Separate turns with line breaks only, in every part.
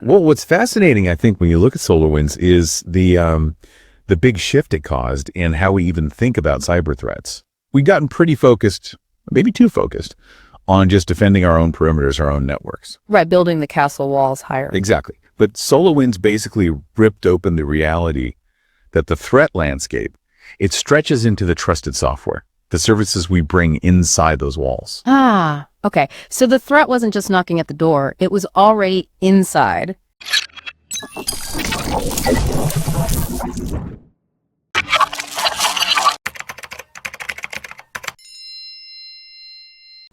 Well, what's fascinating, I think, when you look at SolarWinds is the big shift it caused in how we even think about cyber threats. We've gotten pretty focused, maybe too focused, on just defending our own perimeters, our own networks.
Right, building the castle walls higher.
Exactly. But SolarWinds basically ripped open the reality that the threat landscape, it stretches into the trusted software, the services we bring inside those walls.
Ah, okay. So the threat wasn't just knocking at the door, it was already inside.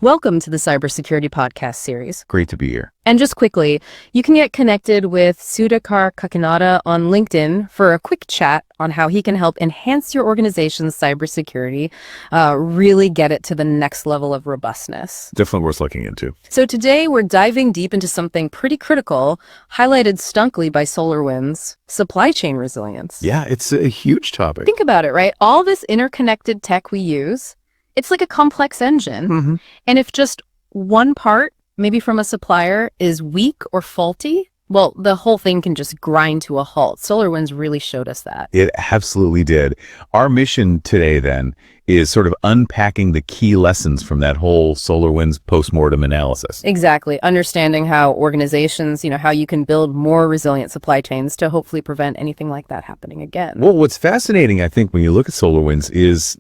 Welcome to the Cybersecurity Podcast series.
Great to be here.
And just quickly, you can get connected with Sudhakar Kakinada on LinkedIn for a quick chat on how he can help enhance your organization's cybersecurity, really get it to the next level of robustness.
Definitely worth looking into.
So today we're diving deep into something pretty critical, highlighted stunkily by SolarWinds, supply chain resilience.
Yeah, it's a huge topic.
Think about it, right? All this interconnected tech we use, it's like a complex engine.
Mm-hmm.
And if just one part, maybe from a supplier, is weak or faulty, well, the whole thing can just grind to a halt. SolarWinds really showed us that.
It absolutely did. Our mission today, then, is sort of unpacking the key lessons from that whole SolarWinds postmortem analysis.
Exactly. Understanding how organizations, how you can build more resilient supply chains to hopefully prevent anything like that happening again.
Well, what's fascinating, I think, when you look at SolarWinds is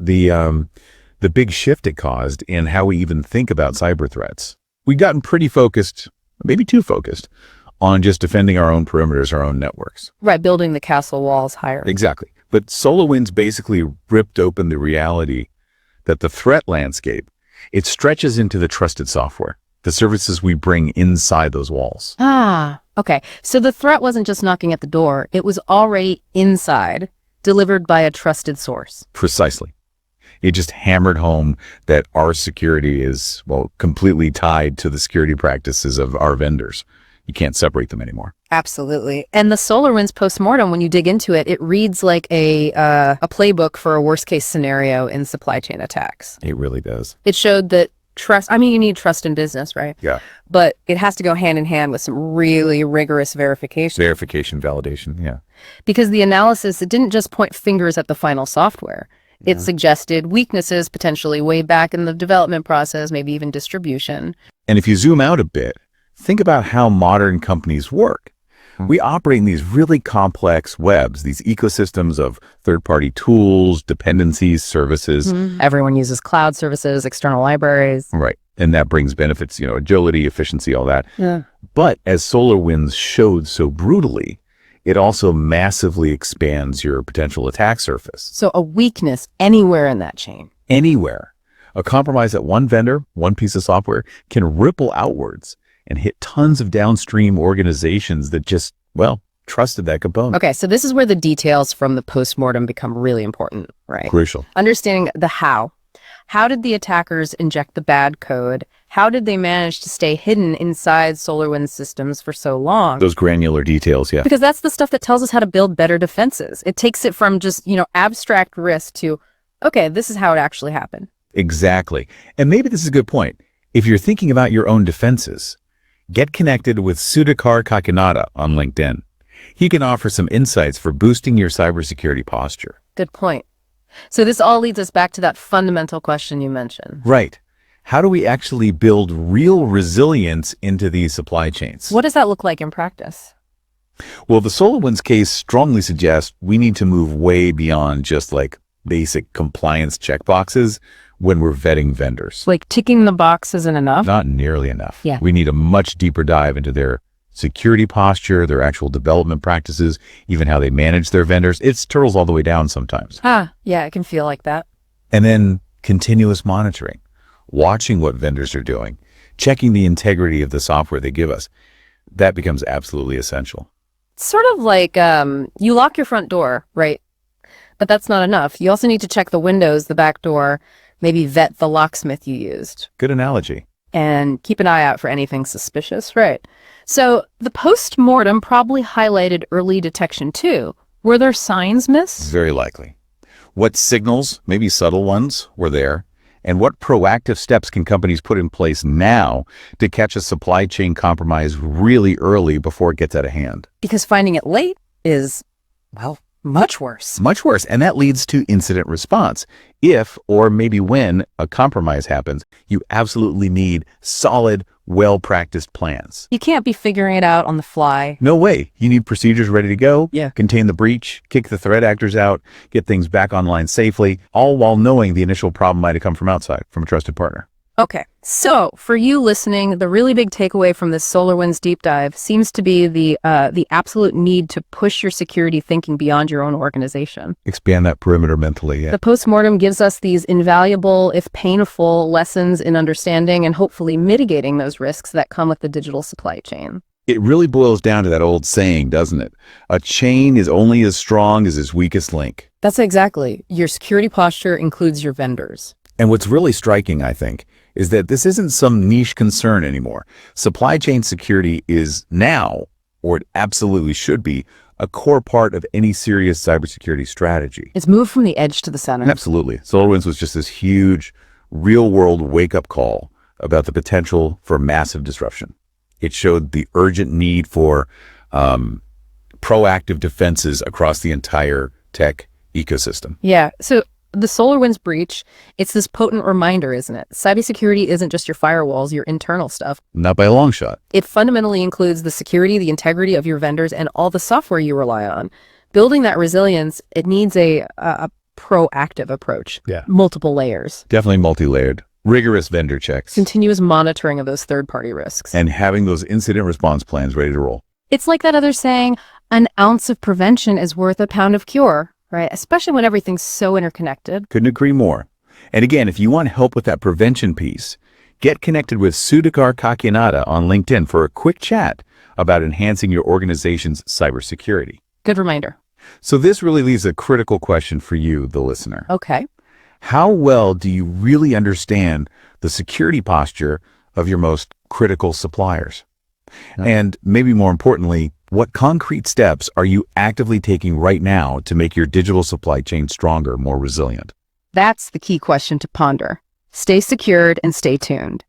the big shift it caused in how we even think about cyber threats. We've gotten pretty focused, maybe too focused, on just defending our own perimeters, our own networks.
Right, building the castle walls higher.
Exactly. But SolarWinds basically ripped open the reality that the threat landscape, it stretches into the trusted software, the services we bring inside those walls.
Ah, okay. So the threat wasn't just knocking at the door, it was already inside, delivered by a trusted source.
Precisely. It just hammered home that our security is, well, completely tied to the security practices of our vendors. You can't separate them anymore.
Absolutely. And the SolarWinds postmortem, when you dig into it, it reads like a playbook for a worst case scenario in supply chain attacks.
It really does.
It showed that trust, you need trust in business, right?
Yeah.
But it has to go hand in hand with some really rigorous verification.
Verification, validation, yeah.
Because the analysis, it didn't just point fingers at the final software. It suggested weaknesses potentially way back in the development process, maybe even distribution.
And if you zoom out a bit, think about how modern companies work. We operate in these really complex webs, these ecosystems of third-party tools, dependencies, services.
Everyone uses cloud services, external libraries.
Right. And that brings benefits, agility, efficiency, all that.
Yeah.
But as SolarWinds showed so brutally, it also massively expands your potential attack surface.
So a weakness anywhere in that chain.
Anywhere. A compromise at one vendor, one piece of software, can ripple outwards and hit tons of downstream organizations that just, trusted that component.
Okay, so this is where the details from the postmortem become really important, right?
Crucial.
Understanding the how. How did the attackers inject the bad code? How did they manage to stay hidden inside SolarWinds systems for so long?
Those granular details, yeah.
Because that's the stuff that tells us how to build better defenses. It takes it from just, abstract risk to, okay, this is how it actually happened.
Exactly. And maybe this is a good point. If you're thinking about your own defenses, get connected with Sudhakar Kakinada on LinkedIn. He can offer some insights for boosting your cybersecurity posture.
Good point. So this all leads us back to that fundamental question you mentioned.
Right. How do we actually build real resilience into these supply chains?
What does that look like in practice?
Well, the SolarWinds case strongly suggests we need to move way beyond just like basic compliance checkboxes when we're vetting vendors.
Like ticking the box isn't enough?
Not nearly enough.
Yeah.
We need a much deeper dive into their security posture, their actual development practices, even how they manage their vendors. It's turtles all the way down sometimes.
Yeah, it can feel like that.
And then continuous monitoring, watching what vendors are doing, checking the integrity of the software they give us. That becomes absolutely essential.
It's sort of like you lock your front door, right? But that's not enough. You also need to check the windows, the back door, maybe vet the locksmith you used.
Good analogy.
And keep an eye out for anything suspicious, right? So the post-mortem probably highlighted early detection too. Were there signs missed?
Very likely. What signals, maybe subtle ones, were there? And what proactive steps can companies put in place now to catch a supply chain compromise really early before it gets out of hand?
Because finding it late is, well, much worse.
Much worse. And that leads to incident response. If, or maybe when, a compromise happens, you absolutely need solid, well-practiced plans.
You can't be figuring it out on the fly.
No way. You need procedures ready to go,
Yeah.
contain the breach, kick the threat actors out, get things back online safely, all while knowing the initial problem might have come from outside, from a trusted partner.
Okay, so for you listening, the really big takeaway from this SolarWinds deep dive seems to be the absolute need to push your security thinking beyond your own organization.
Expand that perimeter mentally, yeah.
The postmortem gives us these invaluable, if painful, lessons in understanding and hopefully mitigating those risks that come with the digital supply chain.
It really boils down to that old saying, doesn't it? A chain is only as strong as its weakest link.
That's exactly. Your security posture includes your vendors.
And what's really striking, I think, is that this isn't some niche concern anymore. Supply chain security is now, or it absolutely should be, a core part of any serious cybersecurity strategy.
It's moved from the edge to the center.
Absolutely. SolarWinds was just this huge, real-world wake-up call about the potential for massive disruption. It showed the urgent need for proactive defenses across the entire tech ecosystem.
Yeah, so the SolarWinds breach, it's this potent reminder, isn't it? Cybersecurity isn't just your firewalls, your internal stuff.
Not by a long shot.
It fundamentally includes the security, the integrity of your vendors, and all the software you rely on. Building that resilience, it needs a proactive approach.
Yeah.
Multiple layers.
Definitely multi-layered. Rigorous vendor checks.
Continuous monitoring of those third-party risks.
And having those incident response plans ready to roll.
It's like that other saying, an ounce of prevention is worth a pound of cure. Right? Especially when everything's so interconnected.
Couldn't agree more. And again, if you want help with that prevention piece, get connected with Sudhakar Kakinada on LinkedIn for a quick chat about enhancing your organization's cybersecurity.
Good reminder.
So this really leaves a critical question for you, the listener.
Okay.
How well do you really understand the security posture of your most critical suppliers? And maybe more importantly, what concrete steps are you actively taking right now to make your digital supply chain stronger, more resilient?
That's the key question to ponder. Stay secured and stay tuned.